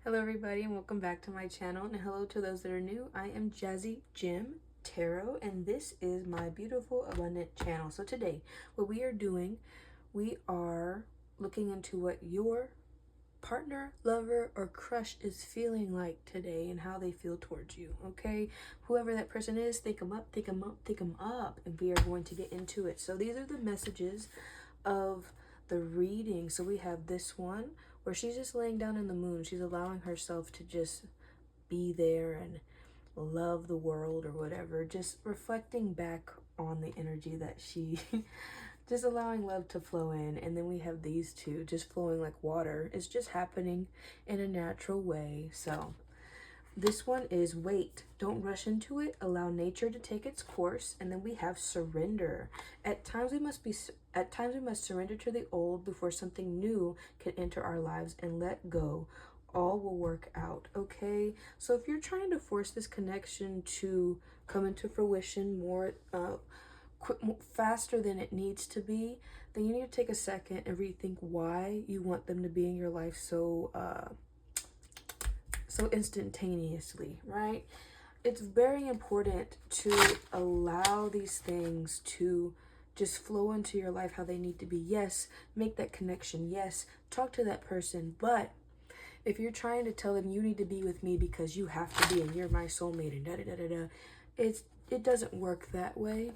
Hello everybody and welcome back to my channel, and hello to those that are new. I am Jazzy Gem Tarot and this is my beautiful abundant channel. So today what we are doing, we are looking into what your partner, lover, or crush is feeling like today and how they feel towards you. Okay, whoever that person is, think them up, think them up, think them up, and we are going to get into it. So these are the messages of the reading. So we have this one where she's just laying down in the moon. She's allowing herself to just be there and love the world or whatever, just reflecting back on the energy that she just allowing love to flow in. And then we have these two just flowing like water. It's just happening in a natural way. So this one is wait, don't rush into it, allow nature to take its course. And then we have surrender. At times we must surrender to the old before something new can enter our lives, and let go. All will work out. Okay, so if you're trying to force this connection to come into fruition more faster than it needs to be, then you need to take a second and rethink why you want them to be in your life so instantaneously, right? It's very important to allow these things to just flow into your life how they need to be. Yes, make that connection. Yes, talk to that person. But if you're trying to tell them you need to be with me because you have to be and you're my soulmate and da da da da da, it doesn't work that way.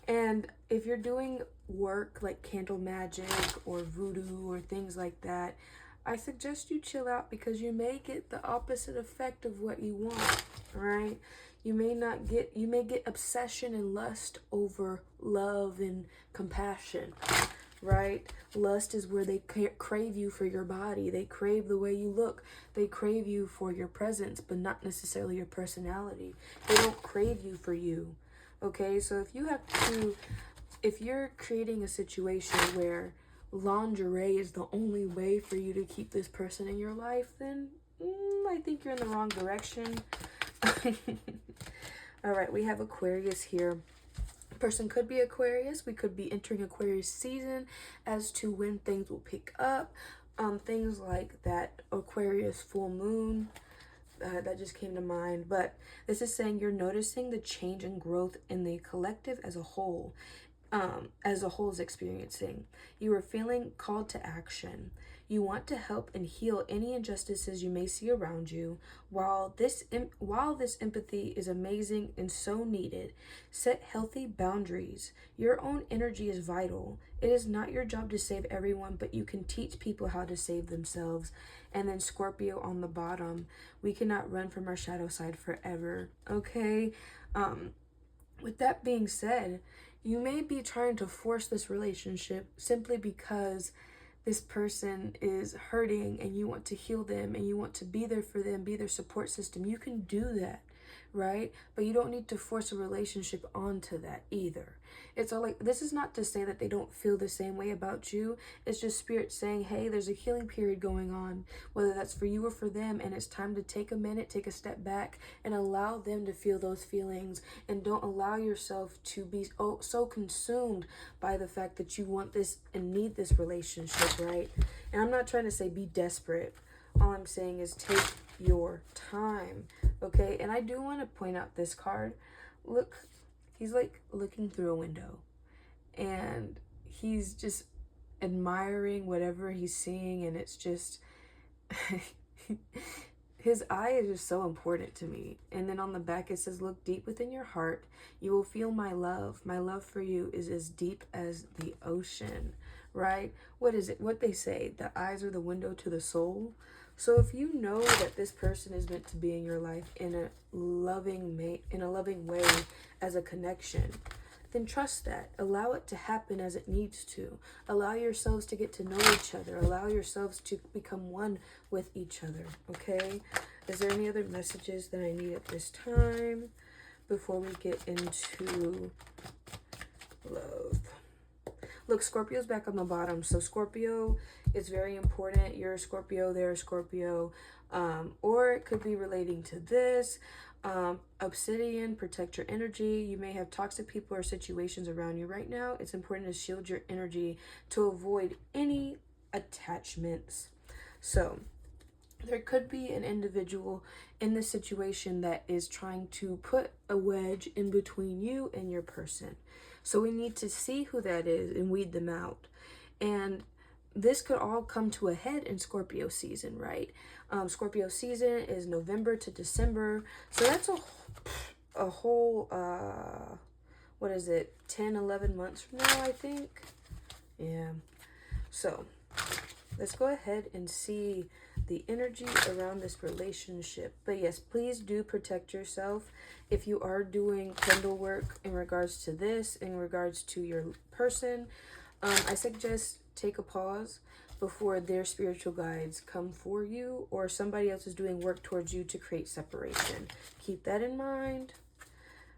And if you're doing work like candle magic or voodoo or things like that, I suggest you chill out, because you may get the opposite effect of what you want, right? You may get obsession and lust over love and compassion, right? Lust is where they crave you for your body. They crave the way you look. They crave you for your presence, but not necessarily your personality. They don't crave you for you. Okay, so if you're creating a situation where lingerie is the only way for you to keep this person in your life, then I think you're in the wrong direction. All right, we have Aquarius here. Person could be Aquarius. We could be entering Aquarius season as to when things will pick up. Things like that Aquarius full moon. That just came to mind. But this is saying you're noticing the change and growth in the collective as a whole is experiencing. You are feeling called to action. You want to help and heal any injustices you may see around you. While this empathy is amazing and so needed, set healthy boundaries. Your own energy is vital. It is not your job to save everyone, but you can teach people how to save themselves. And then Scorpio on the bottom. We cannot run from our shadow side forever. Okay? With that being said, you may be trying to force this relationship simply because this person is hurting and you want to heal them and you want to be there for them, be their support system. You can do that, right? But you don't need to force a relationship onto that either. It's all like, this is not to say that they don't feel the same way about you. It's just spirit saying, hey, there's a healing period going on, whether that's for you or for them, and it's time to take a minute, take a step back, and allow them to feel those feelings. And don't allow yourself to be so consumed by the fact that you want this and need this relationship, right? And I'm not trying to say be desperate. All I'm saying is take your time, okay? And I do want to point out this card. Look, he's like looking through a window and he's just admiring whatever he's seeing, and it's just his eye is just so important to me. And then on the back it says, look deep within your heart, you will feel my love. My love for you is as deep as the ocean, right? What is it? What they say, the eyes are the window to the soul. So if you know that this person is meant to be in your life in a loving way as a connection, then trust that. Allow it to happen as it needs to. Allow yourselves to get to know each other. Allow yourselves to become one with each other, okay? Is there any other messages that I need at this time before we get into love? Look, Scorpio's back on the bottom. So Scorpio is very important. You're a Scorpio, they're a Scorpio. Or it could be relating to this. Obsidian, protect your energy. You may have toxic people or situations around you right now. It's important to shield your energy to avoid any attachments. So they're there could be an individual in this situation that is trying to put a wedge in between you and your person. So we need to see who that is and weed them out. And this could all come to a head in Scorpio season, right? Scorpio season is November to December. So that's a whole, what is it, 10, 11 months from now, I think. Yeah. So let's go ahead and see the energy around this relationship. But yes, please do protect yourself. If you are doing candle work in regards to this, in regards to your person, I suggest take a pause before their spiritual guides come for you or somebody else is doing work towards you to create separation. Keep that in mind.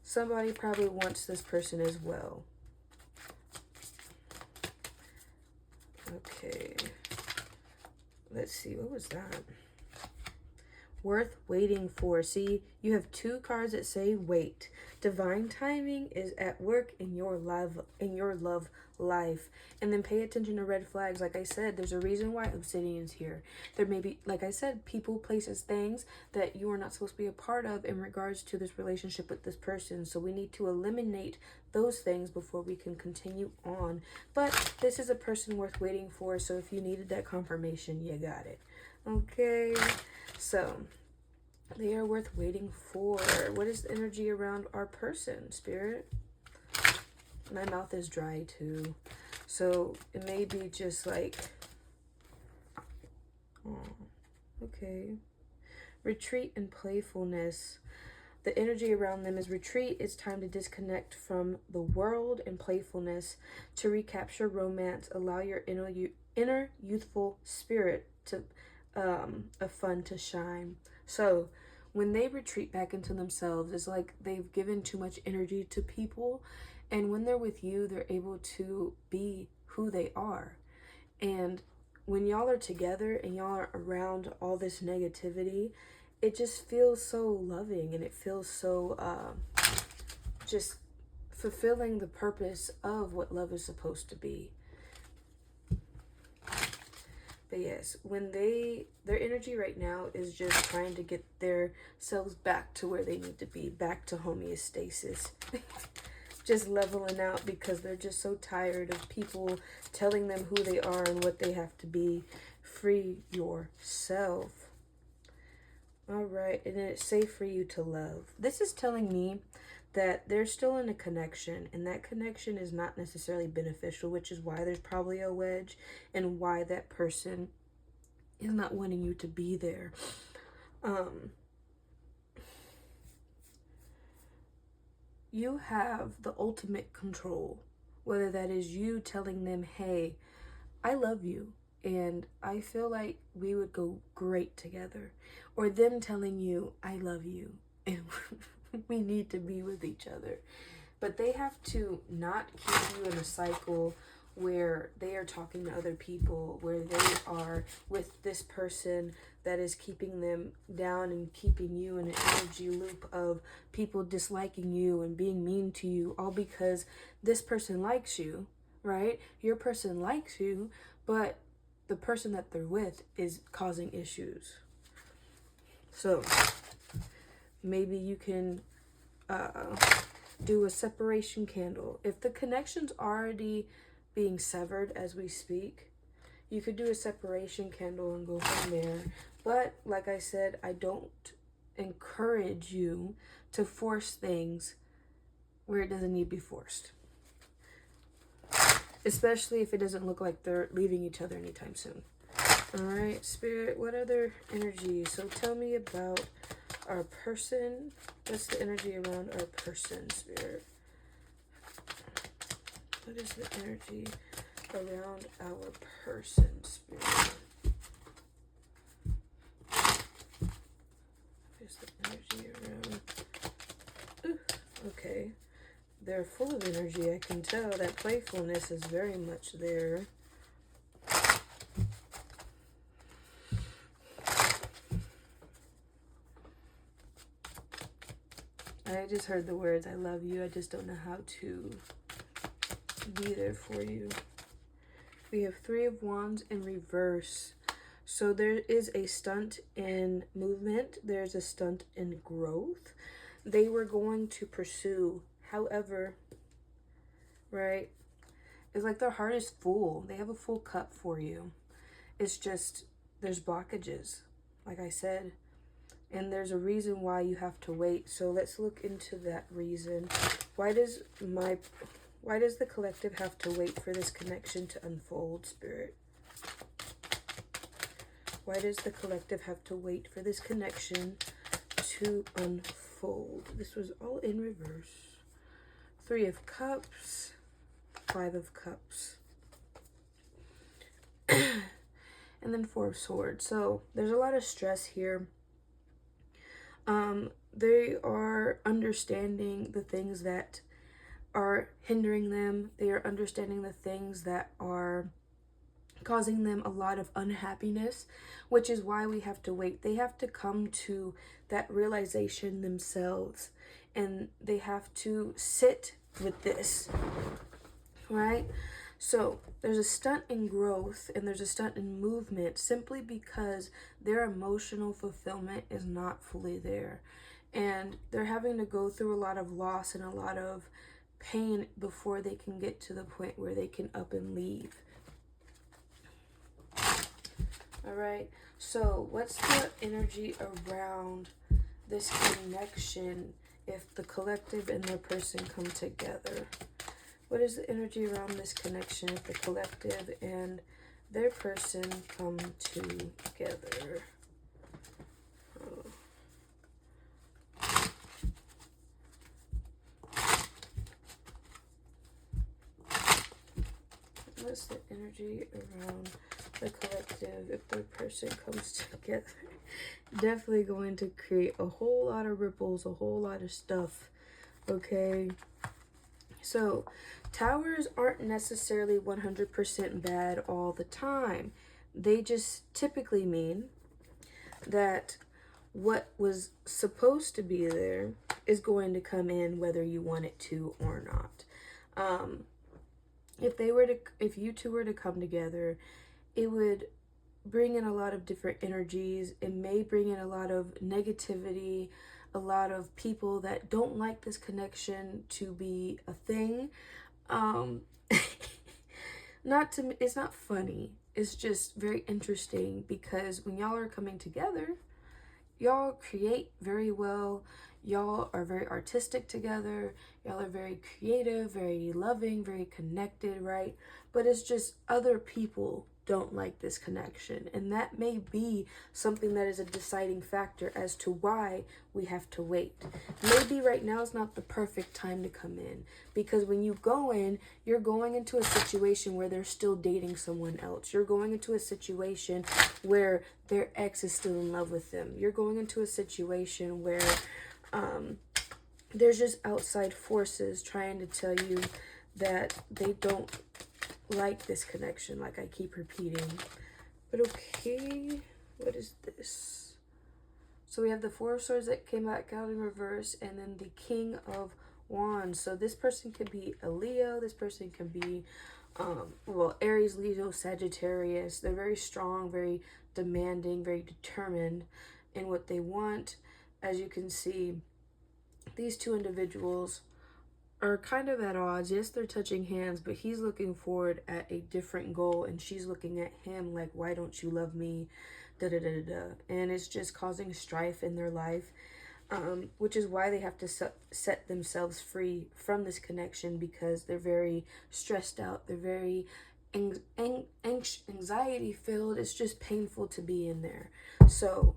Somebody probably wants this person as well. Okay. Let's see. What was that? Worth waiting for. See, you have two cards that say wait. Divine timing is at work in your love life. And then pay attention to red flags. Like I said, there's a reason why Obsidian's here. There may be, like I said, people, places, things that you are not supposed to be a part of in regards to this relationship with this person. So we need to eliminate those things before we can continue on. But this is a person worth waiting for. So if you needed that confirmation, you got it. Okay. So they are worth waiting for. What is the energy around our person, Spirit? My mouth is dry too. So it may be just like, oh, okay. Retreat and playfulness. The energy around them is retreat. It's time to disconnect from the world and playfulness to recapture romance. Allow your inner youthful spirit to of fun to shine. So when they retreat back into themselves, it's like they've given too much energy to people. And when they're with you, they're able to be who they are. And when y'all are together and y'all are around all this negativity, it just feels so loving and it feels so just fulfilling the purpose of what love is supposed to be. But yes, when their energy right now is just trying to get themselves back to where they need to be, back to homeostasis. Just leveling out because they're just so tired of people telling them who they are and what they have to be. Free yourself. All right, and then it's safe for you to love. This is telling me that they're still in a connection, and that connection is not necessarily beneficial, which is why there's probably a wedge and why that person is not wanting you to be there. You have the ultimate control, whether that is you telling them, hey, I love you and I feel like we would go great together, or them telling you, I love you and we need to be with each other. But they have to not keep you in a cycle where they are talking to other people, where they are with this person that is keeping them down and keeping you in an energy loop of people disliking you and being mean to you, all because this person likes you, right? Your person likes you, but the person that they're with is causing issues. So maybe you can do a separation candle. If the connection's already being severed as we speak, you could do a separation candle and go from there. But like I said, I don't encourage you to force things where it doesn't need to be forced. Especially if it doesn't look like they're leaving each other anytime soon. All right, Spirit, what other energy? So tell me about our person. What's the energy around our person, Spirit? What is the energy around our person, Spirit? What is the energy around? Ooh, okay. They're full of energy, I can tell. That playfulness is very much there. I just heard the words, I love you. I just don't know how to be there for you. We have Three of Wands in reverse. So there is a stunt in movement. There's a stunt in growth. They were going to pursue. However, right, it's like their heart is full. They have a full cup for you. It's just there's blockages, like I said. And there's a reason why you have to wait. So let's look into that reason. Why does the collective have to wait for this connection to unfold, Spirit? Why does the collective have to wait for this connection to unfold? This was all in reverse. 3 of Cups, 5 of Cups. And then 4 of Swords. So there's a lot of stress here. They are understanding the things that are hindering them. They are understanding the things that are causing them a lot of unhappiness, which is why we have to wait. They have to come to that realization themselves, and they have to sit with this, right? So there's a stunt in growth and there's a stunt in movement simply because their emotional fulfillment is not fully there. And they're having to go through a lot of loss and a lot of pain before they can get to the point where they can up and leave. All right. So what's the energy around this connection if the collective and their person come together? What is the energy around this connection if the collective and their person come together? What's the energy around the collective if their person comes together? Definitely going to create a whole lot of ripples, a whole lot of stuff. Okay. So, towers aren't necessarily 100% bad all the time. They just typically mean that what was supposed to be there is going to come in whether you want it to or not. If you two were to come together, it would bring in a lot of different energies. It may bring in a lot of negativity, a lot of people that don't like this connection to be a thing. It's not funny. It's just very interesting because when y'all are coming together, y'all create very well. Y'all are very artistic together. Y'all are very creative, very loving, very connected, right? But it's just other people don't like this connection. And that may be something that is a deciding factor as to why we have to wait. Maybe right now is not the perfect time to come in. Because when you go in, you're going into a situation where they're still dating someone else. You're going into a situation where their ex is still in love with them. You're going into a situation where there's just outside forces trying to tell you that they don't like this connection, like I keep repeating. But okay, what is this? So we have the 4 of Swords that came back out in reverse, and then the King of Wands. So this person could be a Leo. This person can be, Aries, Leo, Sagittarius. They're very strong, very demanding, very determined in what they want. As you can see, these two individuals are kind of at odds. Yes, they're touching hands, but he's looking forward at a different goal, and she's looking at him like, why don't you love me? Da da da da da. And it's just causing strife in their life, which is why they have to set themselves free from this connection, because they're very stressed out. They're very anxiety filled. It's just painful to be in there. So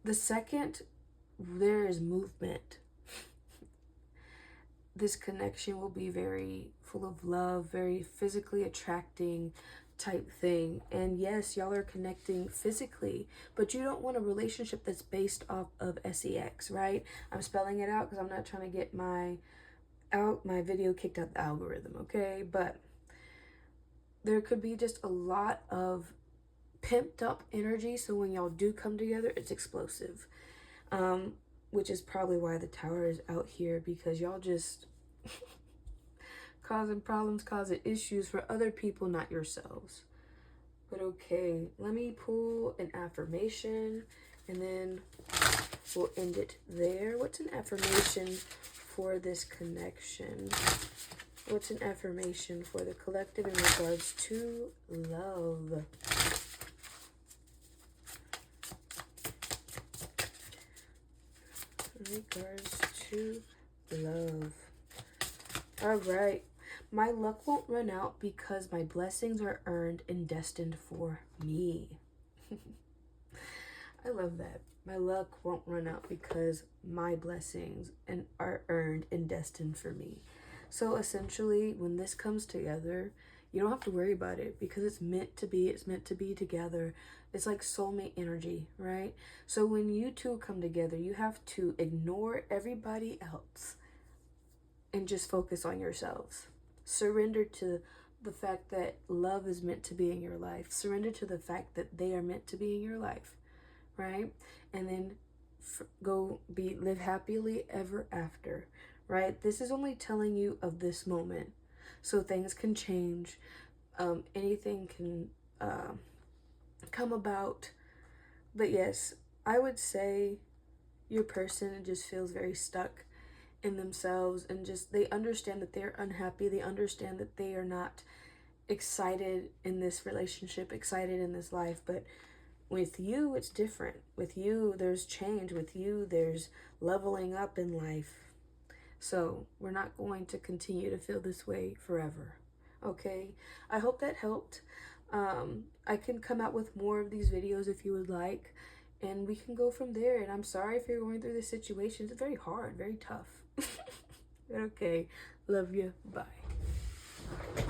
the second there is movement, this connection will be very full of love, very physically attracting type thing. And yes, y'all are connecting physically, but you don't want a relationship that's based off of sex, right? I'm spelling it out because I'm not trying to get my video kicked out the algorithm, okay? But there could be just a lot of pimped up energy, so when y'all do come together, it's explosive. Which is probably why the Tower is out here, because y'all just causing problems, causing issues for other people, not yourselves. But okay, let me pull an affirmation and then we'll end it there. What's an affirmation for this connection? What's an affirmation for the collective in regards to love? In regards to love. All right. My luck won't run out because my blessings are earned and destined for me. I love that. My luck won't run out because my blessings are earned and destined for me. So essentially, when this comes together, you don't have to worry about it because it's meant to be. It's meant to be together. It's like soulmate energy, right? So when you two come together, you have to ignore everybody else and just focus on yourselves. Surrender to the fact that love is meant to be in your life. Surrender to the fact that they are meant to be in your life, right? And then live happily ever after, right? This is only telling you of this moment. So things can change. Anything can come about. But yes, I would say your person just feels very stuck in themselves, and just they understand that they're unhappy. They understand that they are not excited in this relationship, excited in this life. But with you, it's different. With you, there's change. With you, there's leveling up in life. So we're not going to continue to feel this way forever. Okay, I hope that helped. I can come out with more of these videos if you would like, and we can go from there. And I'm sorry if you're going through this situation. It's very hard, very tough. Okay, love you. Bye.